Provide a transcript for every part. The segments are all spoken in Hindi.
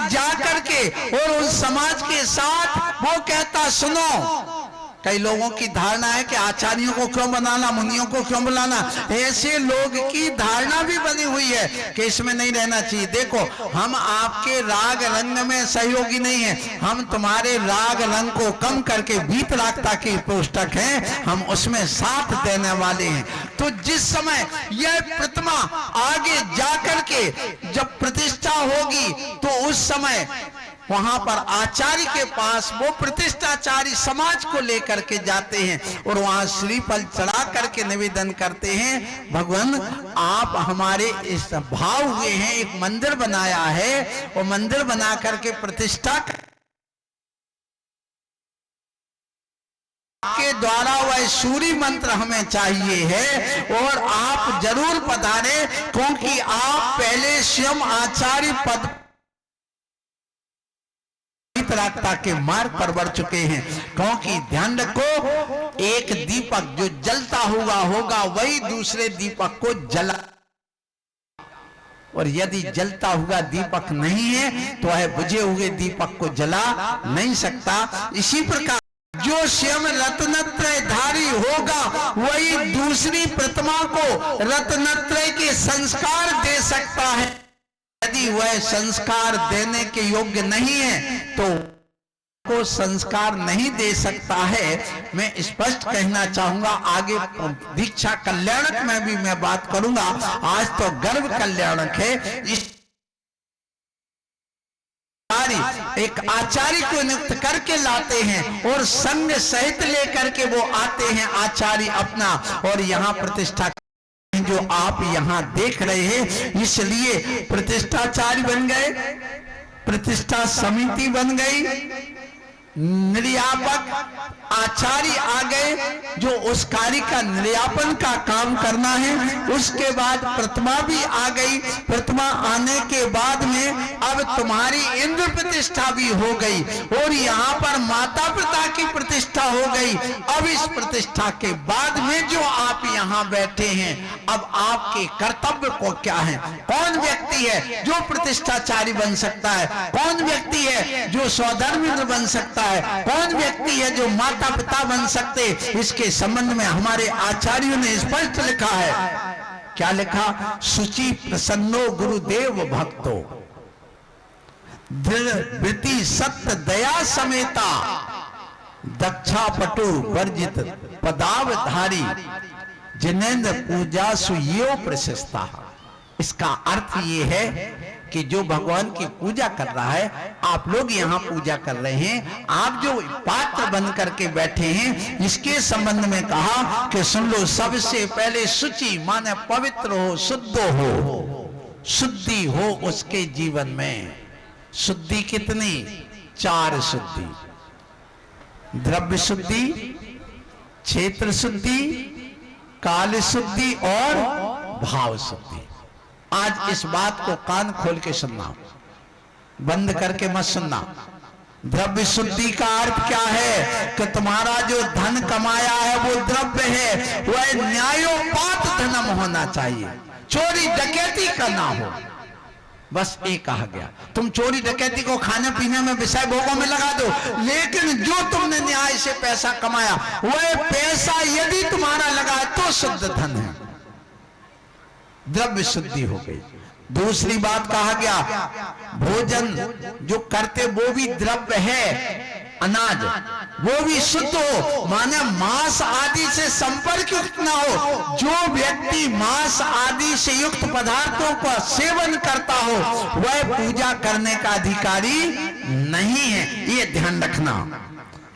जा करके और उस समाज के साथ वो कहता, सुनो, कई लोगों की धारणा है कि आचार्यों को क्यों बनाना, मुनियों को क्यों बुलाना। ऐसे लोग की धारणा भी बनी हुई है कि इसमें नहीं रहना चाहिए। देखो, हम आपके राग रंग में सहयोगी नहीं है, हम तुम्हारे राग रंग को कम करके वीतरागता की पुस्तक है, हम उसमें साथ देने वाले हैं। तो जिस समय यह प्रतिमा आगे जाकर के जब प्रतिष्ठा होगी तो उस समय वहां पर आचार्य के पास वो प्रतिष्ठाचारी समाज को लेकर के जाते हैं और वहां श्रीफल चढ़ा करके निवेदन करते हैं, भगवान आप हमारे इस भाव हुए हैं, एक मंदिर बनाया है, और मंदिर बना करके प्रतिष्ठा के द्वारा वह सूर्य मंत्र हमें चाहिए है और आप जरूर पधारे, क्योंकि आप पहले स्वयं आचार्य पद वीतरागता के मार्ग पर बढ़ चुके हैं। क्योंकि ध्यान रखो, एक दीपक जो जलता होगा वही दूसरे दीपक को जला, और यदि जलता हुआ दीपक नहीं है तो वह बुझे हुए दीपक को जला नहीं सकता। इसी प्रकार जो स्वयं रत्नत्रय धारी होगा वही दूसरी प्रतिमा को रत्नत्रय के संस्कार दे सकता है। यदि वह संस्कार देने के योग्य नहीं है तो को संस्कार नहीं दे सकता है। मैं स्पष्ट कहना चाहूंगा, आगे दीक्षा कल्याणक में भी मैं बात करूंगा, आज तो गर्भ कल्याणक है। इस एक आचार्य को नियुक्त करके लाते हैं और संग सहित लेकर के वो आते हैं आचार्य अपना, और यहाँ प्रतिष्ठा जो आप यहाँ देख रहे हैं, इसलिए प्रतिष्ठाचार्य बन गए, प्रतिष्ठा समिति बन गई, निर्यापक आचार्य आ गए जो उस कार्य का निर्यापन का काम करना है। उसके बाद प्रतिमा भी आ गई। प्रतिमा आने के बाद में अब तुम्हारी इंद्र प्रतिष्ठा भी हो गई और यहाँ पर माता पिता की प्रतिष्ठा हो गई। अब इस प्रतिष्ठा के बाद में जो आप यहाँ बैठे हैं, अब आपके कर्तव्य को क्या है? कौन व्यक्ति है जो प्रतिष्ठाचारी बन सकता है? कौन व्यक्ति है जो स्वधर्मिंद्र बन सकता है? कौन व्यक्ति है जो माता पिता बन सकते? इसके संबंध में हमारे आचार्यों ने स्पष्ट लिखा है। क्या लिखा? शुचि प्रसन्नो गुरुदेव भक्तो, दृढ़ वृत्ति सत्य दया समेता, दक्षा पटु वर्जित पदावधारी, जिनेन्द्र पूजा सुयो प्रशस्ता। इसका अर्थ ये है कि जो भगवान की पूजा कर रहा है, आप लोग यहाँ पूजा कर रहे हैं, आप जो पात्र बन करके बैठे हैं, इसके संबंध में कहा कि सुन लो, सबसे पहले शुचि माने पवित्र हो, शुद्ध हो, शुद्धि हो उसके जीवन में। शुद्धि कितनी? 4 शुद्धि, द्रव्य शुद्धि, क्षेत्र शुद्धि, काल शुद्धि और भाव शुद्धि। आज इस बात को कान खोल के सुनना, बंद करके मत सुनना। द्रव्य शुद्धि का अर्थ क्या है? कि तुम्हारा जो धन कमाया है वो द्रव्य है, वह न्यायोपात धनम होना चाहिए, चोरी डकैती का ना हो। बस एक कहा गया, तुम चोरी डकैती को खाने पीने में विषय भोगों में लगा दो, लेकिन जो तुमने न्याय से पैसा कमाया वह पैसा यदि तुम्हारा लगा तो शुद्ध धन है, द्रव्य शुद्धि हो गई। दूसरी बात कहा गया, भोजन जो करते वो भी द्रव्य है, अनाज वो भी शुद्ध हो, माने मांस आदि से संपर्क युक्त ना हो। जो व्यक्ति मांस आदि से युक्त पदार्थों का सेवन करता हो वह पूजा करने का अधिकारी नहीं है, ये ध्यान रखना।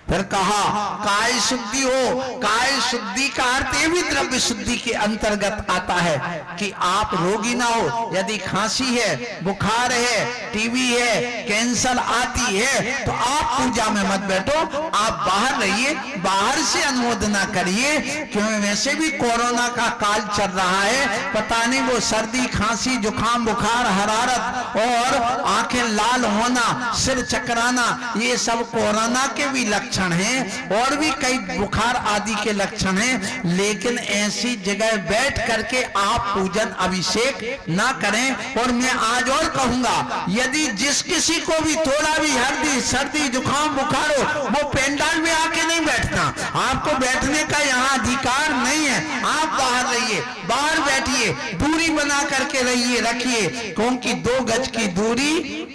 फिर कहा काय शुद्धि हो, काय शुद्धि का अर्थ ये भी द्रव्य शुद्धि के अंतर्गत आता है कि आप रोगी ना हो। यदि खांसी है, बुखार है, टीबी है, कैंसर आती है तो आप पूजा में मत बैठो, आप बाहर रहिए, बाहर से अनुमोदना करिए, क्योंकि वैसे भी कोरोना का काल चल रहा है। पता नहीं वो सर्दी, खांसी, जुकाम, बुखार, हरारत और आंखें लाल होना, सिर चकराना, ये सब कोरोना के भी लक्षण लक्षण हैं और भी कई बुखार आदि के लक्षण हैं, लेकिन ऐसी जगह बैठ करके आप पूजन अभिषेक ना करें। और मैं आज और कहूंगा, यदि जिस किसी को भी थोड़ा भी हल्दी सर्दी जुकाम बुखार हो, वो पेंडाल में आके नहीं बैठना। आपको बैठने का यहाँ अधिकार नहीं है। आप बाहर रहिए, बाहर बैठिए, दूरी बना करके रहिए, रखिए, क्योंकि 2 गज की दूरी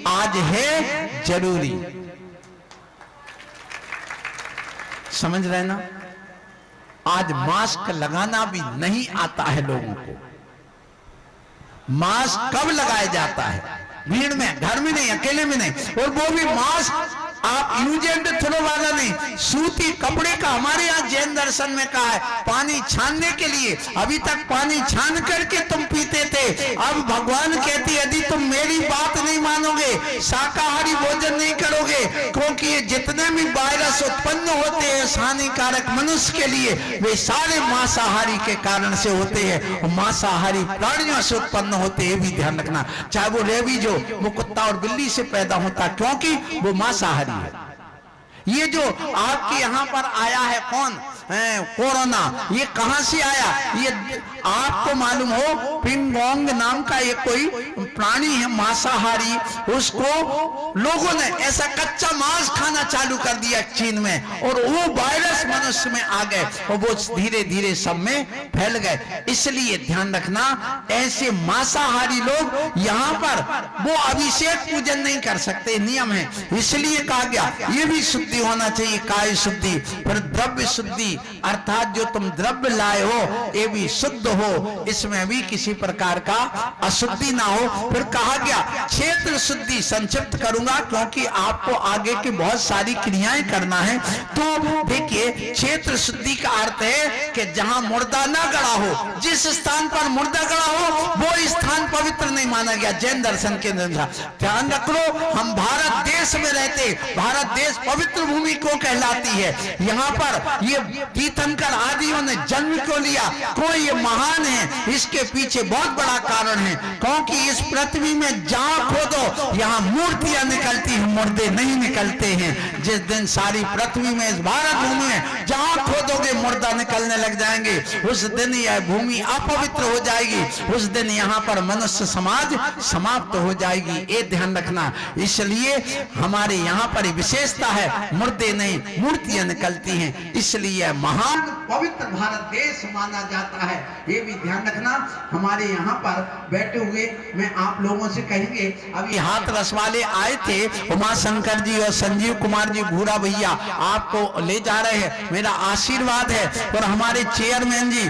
आज है जरूरी। समझ रहे ना? आज मास्क लगाना भी नहीं आता है लोगों को। मास्क कब लगाया जाता है? भीड़ में, घर में नहीं, अकेले में नहीं। और वो भी मास्क आप यूज एंड थ्रो वाला नहीं, सूती कपड़े का। हमारे यहाँ जैन दर्शन में कहा है पानी छानने के लिए। अभी तक पानी छान करके तुम पीते थे, अब भगवान कहती यदि तुम मेरी बात नहीं मानोगे, शाकाहारी भोजन नहीं करोगे, क्योंकि ये जितने भी वायरस उत्पन्न होते हैं हानिकारक मनुष्य के लिए, वे सारे मांसाहारी के कारण से होते हैं, और मांसाहारी प्राणियों से उत्पन्न होते हैं। भी ध्यान रखना, चाहे वो रेबीज हो, वो कुत्ता और बिल्ली से पैदा होता, क्योंकि वो मांसाहारी है। ये जो आपके यहाँ पर आया है कौन कोरोना, ये कहां से आया? ये आपको मालूम हो, पिंगोंग नाम का एक कोई प्राणी है मांसाहारी, उसको लोगों ने ऐसा कच्चा मांस खाना चालू कर दिया चीन में, और वो वायरस मनुष्य में आ गए और वो धीरे धीरे सब में फैल गए। इसलिए ध्यान रखना, ऐसे मांसाहारी लोग यहाँ पर वो अभिषेक पूजन नहीं कर सकते, नियम है। इसलिए कहा गया ये भी शुद्धि होना चाहिए, काय शुद्धि, पर द्रव्य शुद्धि, अर्थात जो तुम द्रव्य लाए हो ये भी शुद्ध हो, इसमें भी किसी प्रकार का अशुद्धि ना हो। फिर कहा गया क्षेत्र शुद्धि, संक्षिप्त करूंगा क्योंकि आपको आगे की बहुत सारी क्रियाएं करना है। तो देखिए, क्षेत्र शुद्धि का अर्थ है कि जहां मुर्दा ना गड़ा हो, जिस स्थान पर मुर्दा गड़ा हो वो स्थान पवित्र नहीं माना गया जैन दर्शन के अनुसार। ध्यान रख लो, हम भारत देश में रहते, भारत देश पवित्र भूमि को कहलाती है। यहाँ पर ये तीर्थंकर आदियों ने जन्म क्यों लिया? कोई ये महान है, इसके पीछे बहुत बड़ा कारण है, क्योंकि इस पृथ्वी में जहां खोदो यहाँ मूर्तियां निकलती हैं, मुर्दे नहीं निकलते हैं। जिस दिन सारी पृथ्वी में, इस भारत भूमि में जहां खोदोगे मुर्दा निकलने लग जाएंगे, उस दिन यह भूमि अपवित्र हो जाएगी, उस दिन यहाँ पर मनुष्य समाज समाप्त हो जाएगी। ये ध्यान रखना। इसलिए हमारे यहाँ पर विशेषता है, मुर्दे नहीं मूर्तियां निकलती हैं, इसलिए महान पवित्र भारत देश माना जाता है। ये भी ध्यान रखना। हमारे यहाँ पर बैठे हुए मैं आप लोगों से कहेंगे, अभी हाथ रस वाले आए थे, उमा शंकर जी और संजीव कुमार जी भूरा भैया आपको ले जा रहे हैं, मेरा आशीर्वाद है। और हमारे चेयरमैन जी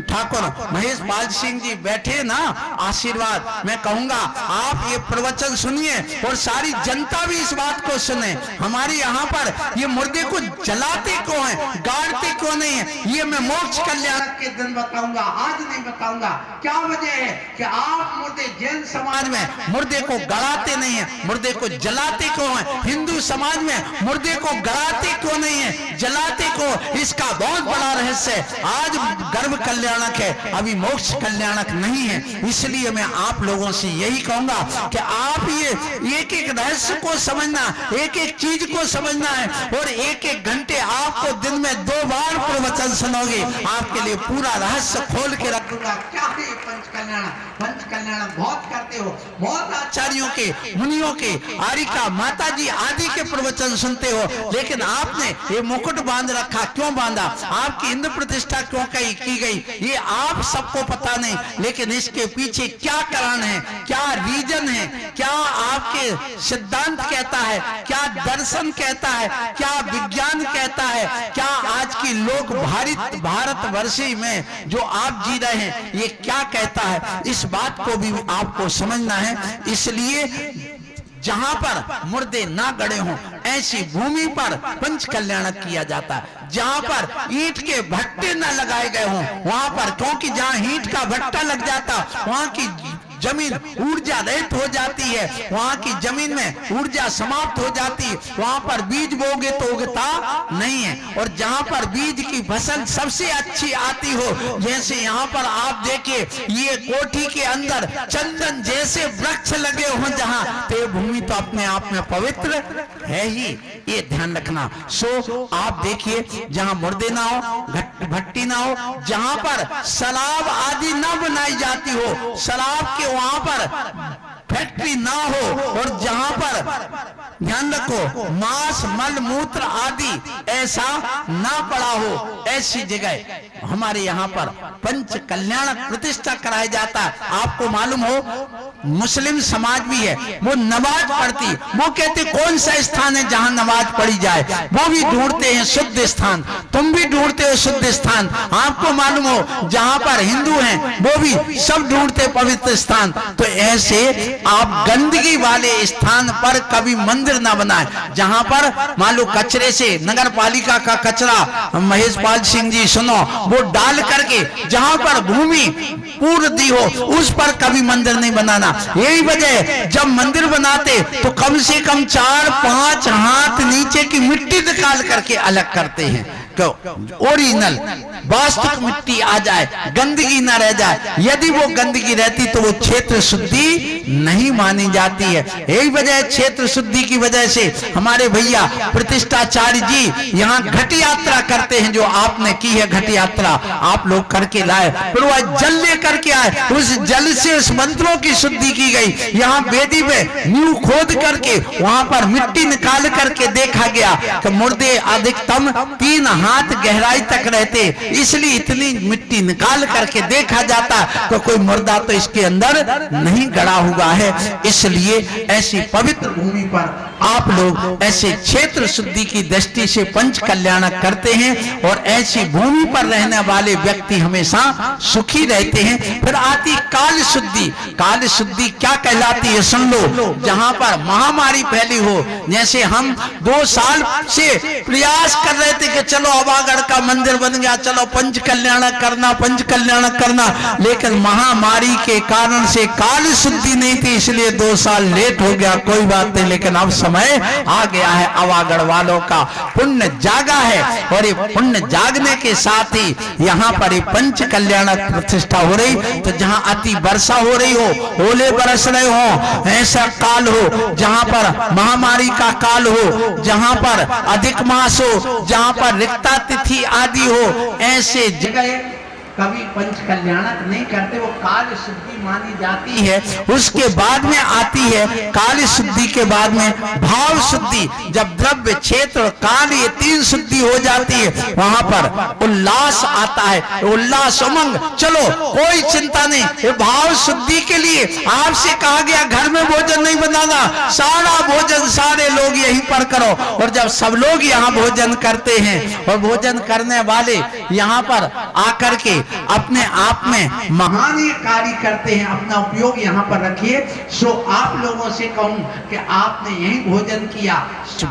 ठाकुर महेश पाल सिंह जी बैठे ना, आशीर्वाद। मैं कहूंगा आप ये प्रवचन सुनिए और सारी जनता भी इस बात को सुने। हमारे यहाँ पर ये मुर्दे को जलाते क्यों है, गाड़ते क्यों नहीं है, ये मैं मोक्ष कल्याण के दिन बताऊंगा, आज नहीं बताऊंगा। क्या वजह है कि आप मुर्दे जैन समाज में मुर्दे को गड़ाते नहीं है, मुर्दे को जलाते क्यों है? हिंदू समाज में मुर्दे को गड़ाते क्यों नहीं है, जलाते क्यों? इसका बहुत बड़ा रहस्य है। आज गर्भ कल्याणक है, अभी मोक्ष कल्याणक नहीं है। इसलिए मैं आप लोगों से यही कहूंगा कि आप ये एक एक रहस्य को समझना, एक एक चीज को समझना है, और एक एक घंटे आपको दिन में 2 बार प्रवचन सुनोगे, आपके लिए पूरा रहस्य खोल के रखूंगा। क्या है पंच कल्याण? पंच कल्याण बहुत करते हो, बहुत आचार्यों के, मुनियों के, आरिका माता जी आदि के प्रवचन सुनते हो, लेकिन आपने ये मुकुट बांध रखा, क्यों बांधा? आपकी इंद्र प्रतिष्ठा क्यों की गई? ये आप सबको पता नहीं, लेकिन इसके पीछे क्या कारण है, क्या रीजन है, क्या आपके सिद्धांत कहता है, क्या दर्शन कहता है, क्या विज्ञान कहता है, क्या आज की लोक भारतवर्षी में जो आप जी रहे हैं ये क्या कहता है, इस बात को भी आपको समझना है। इसलिए जहां पर मुर्दे ना गड़े हों ऐसी भूमि पर पंच कल्याण किया जाता है। जहां पर ईंट के भट्टे न लगाए गए हों वहां पर, क्योंकि जहां ईंट का भट्टा लग जाता वहां की जमीन ऊर्जा रहित हो जाती है, वहां की जमीन में ऊर्जा समाप्त हो जाती है, वहां पर बीज बोगे तो उगता नहीं है। और जहां पर बीज की फसल सबसे अच्छी आती हो, जैसे यहाँ पर आप देखिए ये कोठी के अंदर चंदन जैसे वृक्ष लगे हो जहां, तो ये भूमि तो अपने आप में पवित्र है ही, ये ध्यान रखना। सो आप देखिए जहां मुर्दे ना हो, भट्टी ना हो, जहां पर शराब आदि ना बनाई जाती हो, शराब के वहां पर फैक्ट्री ना हो, और जहां पर ध्यान रखो मांस मल मूत्र आदि ऐसा ना पड़ा हो, ऐसी जगह हमारे यहाँ पर पंच कल्याण प्रतिष्ठा कराया जाता है। आपको मालूम हो मुस्लिम समाज भी है, वो नमाज पढ़ती, वो कहते कौन सा स्थान है जहां नमाज पढ़ी जाए, वो भी ढूंढते हैं शुद्ध स्थान, तुम भी ढूंढते हो शुद्ध स्थान। आपको मालूम हो जहां पर हिंदू हैं वो भी सब ढूंढते पवित्र स्थान। तो ऐसे आप गंदगी वाले स्थान पर कभी मंदिर ना बनाए, जहां पर मान लो कचरे से नगर पालिका का कचरा, महेश पाल सिंह जी सुनो, वो डाल करके जहां पर भूमि पूर्ण दी हो उस पर कभी मंदिर नहीं बनाना। यही वजह जब मंदिर बनाते तो कम से कम 4-5 हाथ नीचे की मिट्टी निकाल करके अलग करते हैं, क्यों? ओरिजिनल वास्तविक मिट्टी आ जाए, गंदगी ना रह जाए। यदि वो गंदगी रहती तो वो क्षेत्र शुद्धि नहीं मानी जाती है। यही वजह क्षेत्र शुद्धि की वजह से हमारे भैया प्रतिष्ठाचार्य जी यहाँ घट यात्रा करते हैं, जो आपने की है घट यात्रा आप लोग करके लाए, फिर वह जल लेकर के आए, उस जल से उस मंत्रों की शुद्धि की गई। यहाँ वेदी में नींव खोद करके वहां पर मिट्टी निकाल करके देखा गया कि मुर्दे अधिकतम 3 हाथ गहराई तक रहते, इसलिए इतनी मिट्टी निकाल करके देखा जाता कि कोई मुर्दा तो इसके अंदर नहीं गड़ा हुआ है। इसलिए ऐसी पवित्र भूमि पर आप लोग ऐसे क्षेत्र शुद्धि की दृष्टि से पंच कल्याण करते हैं, और ऐसी भूमि पर रहने वाले व्यक्ति हमेशा सुखी रहते हैं। फिर आती काल शुद्धि। काल शुद्धि क्या कहलाती है सुन लो। जहां पर महामारी फैली हो, जैसे हम 2 साल से प्रयास कर रहे थे कि चलो अवागढ़ का मंदिर बन गया, चलो पंच कल्याण करना, पंच कल्याण करना, लेकिन महामारी के कारण से काल शुद्धि नहीं थी, इसलिए 2 साल लेट हो गया। कोई बात नहीं, लेकिन अब समय आ गया है, अवागढ़ वालों का पुण्य जागा है, और ये पुण्य जागने के साथ ही यहाँ पर ये पंच कल्याण प्रतिष्ठा हो रही। तो जहाँ अति वर्षा हो रही हो, ओले बरस रहे हो, ऐसा काल हो, जहाँ पर महामारी का काल हो, जहाँ पर अधिक मास हो, जहाँ पर रिक्ता तिथि आदि हो, ऐसे जगह कभी पंच कल्याणक नहीं करते, वो काल शुद्धि मानी जाती है। उसके बाद में आती है काल शुद्धि के बाद में भाव शुद्धि। जब द्रव्य क्षेत्र काल ये 3 शुद्धि हो जाती है, वहां पर उल्लास आता है, उल्लास उमंग, चलो कोई चिंता नहीं। ये भाव शुद्धि के लिए आपसे कहा गया घर में भोजन नहीं बनाना, सारा भोजन सारे लोग यहीं पर करो। और जब सब लोग यहाँ भोजन करते हैं, और भोजन करने वाले यहाँ पर आकर के अपने आप में महान कार्य करते हैं, अपना उपयोग यहाँ पर रखिए। सो आप लोगों से कहूं कि आपने यही भोजन किया,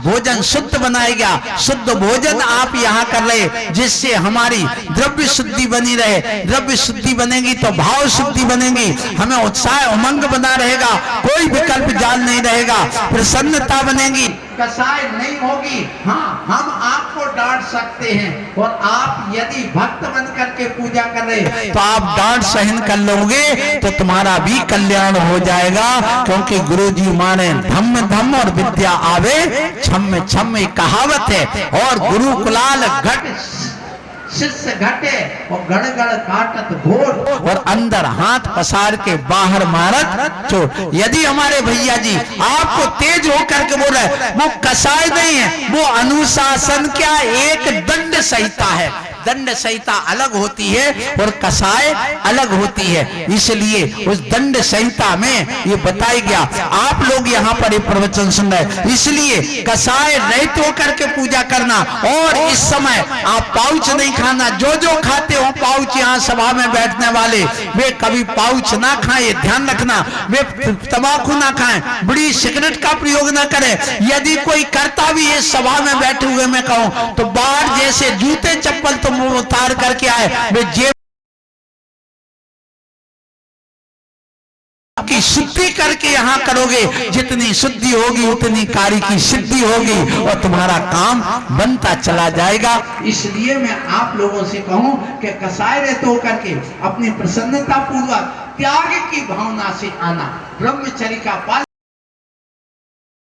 भोजन शुद्ध बनाएगा, शुद्ध भोजन आप यहाँ कर रहे, जिससे हमारी द्रव्य शुद्धि बनी रहे। द्रव्य शुद्धि बनेगी तो भाव शुद्धि बनेगी, हमें उत्साह उमंग बना रहेगा, कोई विकल्प जाल नहीं रहेगा, प्रसन्नता बनेगी, कसाय नहीं होगी। हाँ, हम आपको डांट सकते हैं, और आप यदि भक्त बन करके पूजा कर रहे तो आप डांट सहन कर लोगे तो तुम्हारा भी कल्याण हो जाएगा। क्योंकि गुरुजी माने धम्म धम्म और विद्या आवे छम्म छम्म कहावत है। और गुरु कुलाल घट शिष्य घटे, और गड़ गड़ काटत घोट, और अंदर हाथ पसार के बाहर मारत चोट। यदि हमारे भैया जी आपको तेज होकर के बोल रहे, वो कसाय नहीं है, वो अनुशासन क्या एक दंड संहिता है। दंड संहिता अलग होती है और कसाय अलग होती है, इसलिए उस दंड संहिता में ये बताया गया। आप लोग यहाँ पर ये प्रवचन सुन रहे, इसलिए कसाय रहित होकर के पूजा करना। और इस समय आप पाउच नहीं खाना, जो जो खाते हो पाउच, यहाँ सभा में बैठने वाले वे कभी पाउच ना खाएं, ध्यान रखना। वे तंबाकू ना खाएं, बीड़ी सिगरेट का प्रयोग ना करें। यदि कोई करता भी है सभा में बैठे हुए, मैं कहूं तो बाहर जैसे जूते चप्पल तो मुंह उतार करके आए, वे जेब की शुद्धि करके यहाँ करोगे, जितनी शुद्धि होगी उतनी कार्य की सिद्धि होगी और तुम्हारा काम बनता चला जाएगा। इसलिए मैं आप लोगों से कहूं कि कसाय रहते होकर के अपनी प्रसन्नता पूर्वक त्याग की भावना से आना, ब्रह्मचर्य का पालन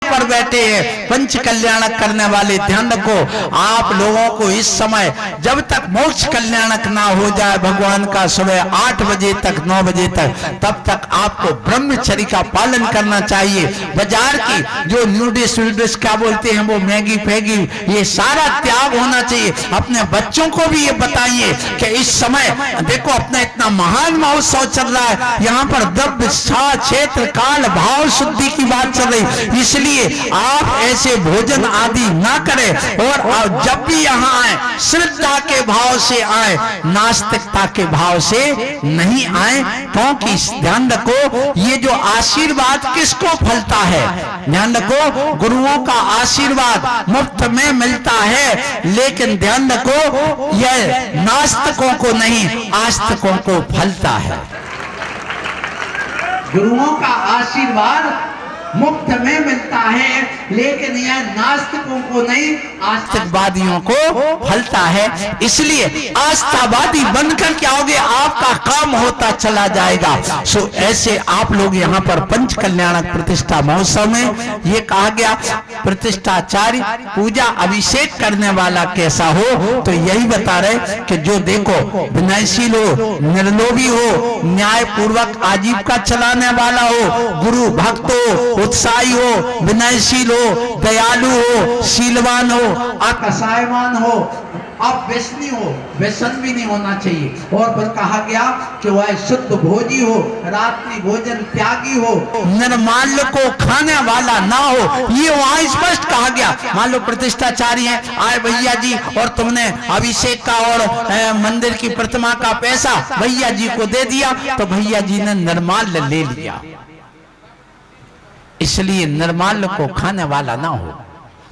पर बैठे हैं पंच कल्याणक करने वाले। ध्यान रखो, आप लोगों को इस समय जब तक मोक्ष कल्याणक ना हो जाए भगवान का सुबह 8 बजे तक 9 बजे तक, तब तक आपको ब्रह्मचर्य का पालन करना चाहिए। बाजार की जो न्यूडिस क्या बोलते हैं वो मैगी फैगी, ये सारा त्याग होना चाहिए। अपने बच्चों को भी ये बताइए कि इस समय देखो अपना इतना महान महोत्सव चल रहा है, यहाँ पर द्रव्य क्षेत्र काल भाव शुद्धि की बात चल रही, इसलिए आप ऐसे भोजन आदि ना करें और जब भी यहाँ आए श्रद्धा के भाव से आए, नास्तिकता के भाव से नहीं आए। क्योंकि ध्यान रखो ये जो आशीर्वाद किसको फलता है, ध्यान रखो गुरुओं का आशीर्वाद मुफ्त में मिलता है, लेकिन ध्यान रखो यह नास्तिकों को नहीं आस्तिकों को फलता है। गुरुओं का आशीर्वाद मुफ्त में मिलता है, लेकिन यह नास्तिकों को नहीं आस्तिकवादियों को फलता है। इसलिए आस्थावादी बनकर क्या होगे, आपका काम होता चला जाएगा। सो ऐसे आप लोग यहाँ पर पंच कल्याणक प्रतिष्ठा महोत्सव में ये कहा गया प्रतिष्ठाचार्य पूजा अभिषेक करने वाला कैसा हो, तो यही बता रहे कि जो देखो विनयशील हो, निर्लोभी हो, न्याय पूर्वक आजीविका चलाने वाला हो, गुरु भक्त हो, उत्साही हो, विनयशील हो, दयालु हो, शीलवान हो, अकसायवान हो, अब व्यसनी हो, व्यसन भी नहीं होना चाहिए। और फिर कहा गया कि वह शुद्ध भोजी हो, रात्रि भोजन त्यागी हो, निर्माल्य को खाने वाला ना हो, ये वहां स्पष्ट कहा गया। मान लो प्रतिष्ठाचारी है, आए भैया जी और तुमने अभिषेक का और मंदिर की प्रतिमा का पैसा भैया जी को दे दिया, तो भैया जी ने निर्माल्य ले लिया, इसलिए निर्माल्य को खाने वाला ना हो।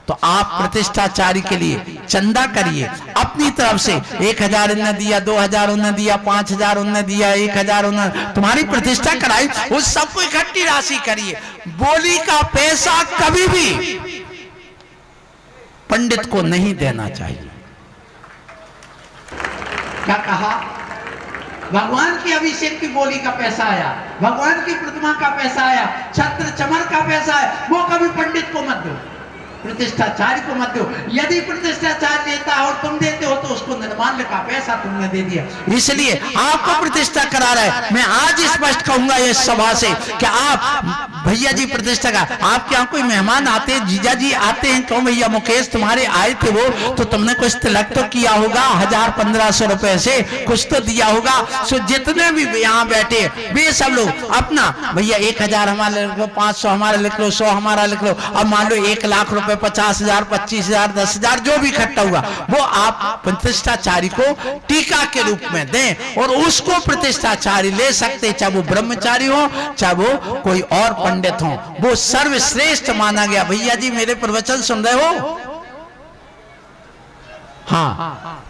तो आप प्रतिष्ठाचारी के लिए चंदा करिए अपनी तरफ से, 1000 उन्होंने दिया, 2000 उन्होंने दिया, 5000 उन्होंने दिया, 1000 उन्होंने, तुम्हारी प्रतिष्ठा कराई, उस सबको इकट्ठी राशि करिए। बोली का पैसा कभी भी पंडित को नहीं देना चाहिए। क्या कहा, भगवान की अभिषेक की बोली का पैसा आया, भगवान की प्रतिमा का पैसा आया, छत्र चमर का पैसा है, वो कभी पंडित को मत दो, प्रतिष्ठाचार्य को मत दो। यदि प्रतिष्ठाचार्य देता और तुम देते हो तो उसको निर्माल्य का पैसा तुमने दे दिया, इसलिए आपको प्रतिष्ठा करा रहा है। मैं आज स्पष्ट कहूंगा इस सभा से कि आप भैया जी प्रतिष्ठा का, आपके यहाँ कोई मेहमान आते हैं, जीजा जी आते हैं, क्यों भैया मुकेश तुम्हारे आए थे वो, तो तुमने कुछ तिलक तो किया होगा, 1000-1500 रुपए से कुछ तो दिया होगा। सो जितने भी यहाँ बैठे वे सब लोग अपना भैया 1000 हमारा लिख लो, 500 हमारा लिख लो, 100 हमारा लिख लो, अब मान लो 1 लाख रुपए, 50,000, 25,000, 10,000 जो भी इकट्ठा हुआ वो आप प्रतिष्ठाचारी को टीका के रूप में दें और उसको प्रतिष्ठाचारी ले सकते, चाहे वो ब्रह्मचारी हो चाहे वो कोई और पंडित हो, वो सर्वश्रेष्ठ माना गया। भैया जी मेरे प्रवचन सुन रहे हो? हाँ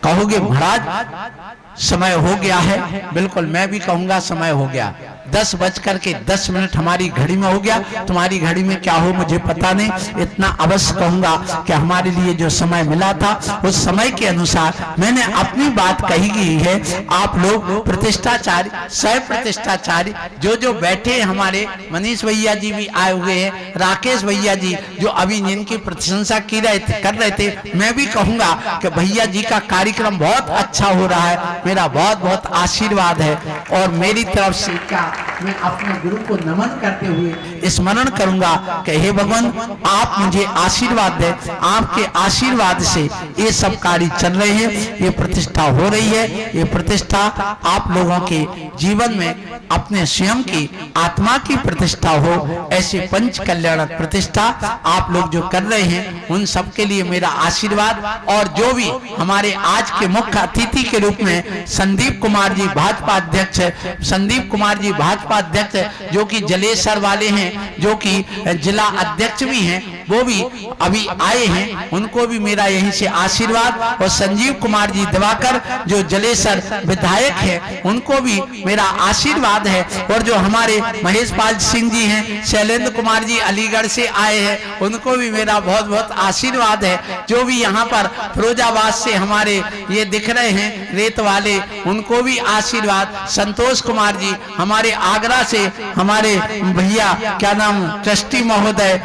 कहोगे महाराज समय हो गया है, बिल्कुल मैं भी कहूंगा समय हो गया, 10:10 हमारी घड़ी में हो गया। तुम्हारी घड़ी में क्या हो मुझे पता नहीं, इतना अवश्य कहूंगा कि हमारे लिए जो समय मिला था उस समय के अनुसार मैंने अपनी बात कही गई है। आप लोग प्रतिष्ठाचारी, सह प्रतिष्ठाचारी जो बैठे, हमारे मनीष भैया जी भी आए हुए हैं, राकेश भैया जी जो अभी जिनकी प्रशंसा कर रहे थे, मैं भी कहूंगा कि भैया जी का कार्यक्रम बहुत अच्छा हो रहा है, मेरा बहुत बहुत आशीर्वाद है। और मेरी तरफ से क्या मैं अपने गुरु को नमन करते हुए स्मरण करूंगा कि हे भगवान आप मुझे आशीर्वाद दें, आपके आशीर्वाद से ये सब कार्य चल रहे हैं, ये प्रतिष्ठा हो रही है। ये प्रतिष्ठा आप लोगों के जीवन में अपने स्वयं की आत्मा की प्रतिष्ठा हो, ऐसे पंच कल्याणक प्रतिष्ठा आप लोग जो कर रहे हैं उन सब के लिए मेरा आशीर्वाद। और जो भी हमारे आज के मुख्य अतिथि के रूप में संदीप कुमार जी भाजपा अध्यक्ष, संदीप कुमार जी भाजपा अध्यक्ष जो कि जलेसर वाले हैं, जो कि जिला अध्यक्ष भी हैं, वो भी अभी आए हैं, उनको भी मेरा यहीं से आशीर्वाद, और संजीव कुमार जी दिवाकर जो जलेसर विधायक है उनको भी मेरा आशीर्वाद है, और जो हमारे महेश पाल सिंह जी हैं, शैलेंद्र कुमार जी अलीगढ़ से आए हैं, उनको भी मेरा बहुत बहुत आशीर्वाद है। जो भी यहाँ पर फिरोजाबाद से हमारे ये दिख रहे हैं रेत वाले, उनको भी आशीर्वाद। संतोष कुमार जी हमारे आगरा से, हमारे भैया क्या नाम ट्रस्टी महोदय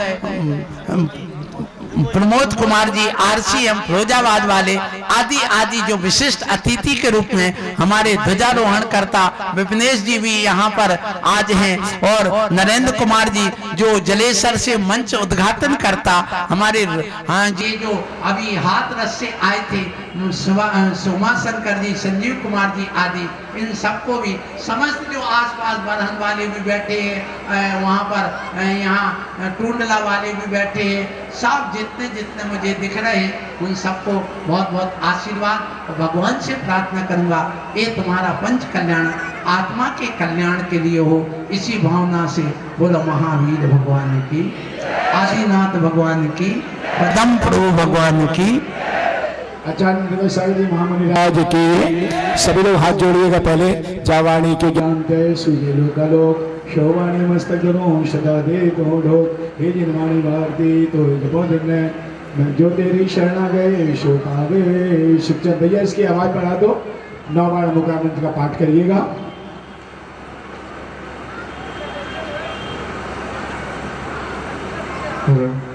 प्रमोद कुमार जी आरसीएम फिरोजाबाद वाले, आदि आदि जो विशिष्ट अतिथि के रूप में हमारे ध्वजारोहण करता विपिनेश जी भी यहाँ पर आज हैं, और नरेंद्र कुमार जी जो जलेसर से मंच उद्घाटन करता, हमारे हाँ जी जो अभी हाथरस से आए थे सोमा शंकर जी, संजीव कुमार जी आदि, इन सबको भी, समस्त जो आसपास बरहन वाले भी बैठे हैं वहाँ पर, यहाँ टूंडला वाले भी बैठे हैं, सब जितने जितने मुझे दिख रहे हैं उन सबको बहुत बहुत आशीर्वाद, और भगवान से प्रार्थना करूंगा ये तुम्हारा पंच कल्याण आत्मा के कल्याण के लिए हो, इसी भावना से बोलो महावीर भगवान की, आदिनाथ भगवान की, पदम प्रभु भगवान की, आचार्य सागर जी महामुनि राज की। सभी लोग हाथ जोड़िएगा पहले। जावाणी के जानते सूर्य लोकालोक शोवाणी मस्तक जनो सदा दे तो ढोक, हे जिनवाणी भारती तो जपोधन्य मैं जो तेरी शरणा गए सो पावे। सुखचंद भैया इसकी आवाज बढ़ा दो, 9 बार मुकामंत्र का पाठ करिएगा। हेलो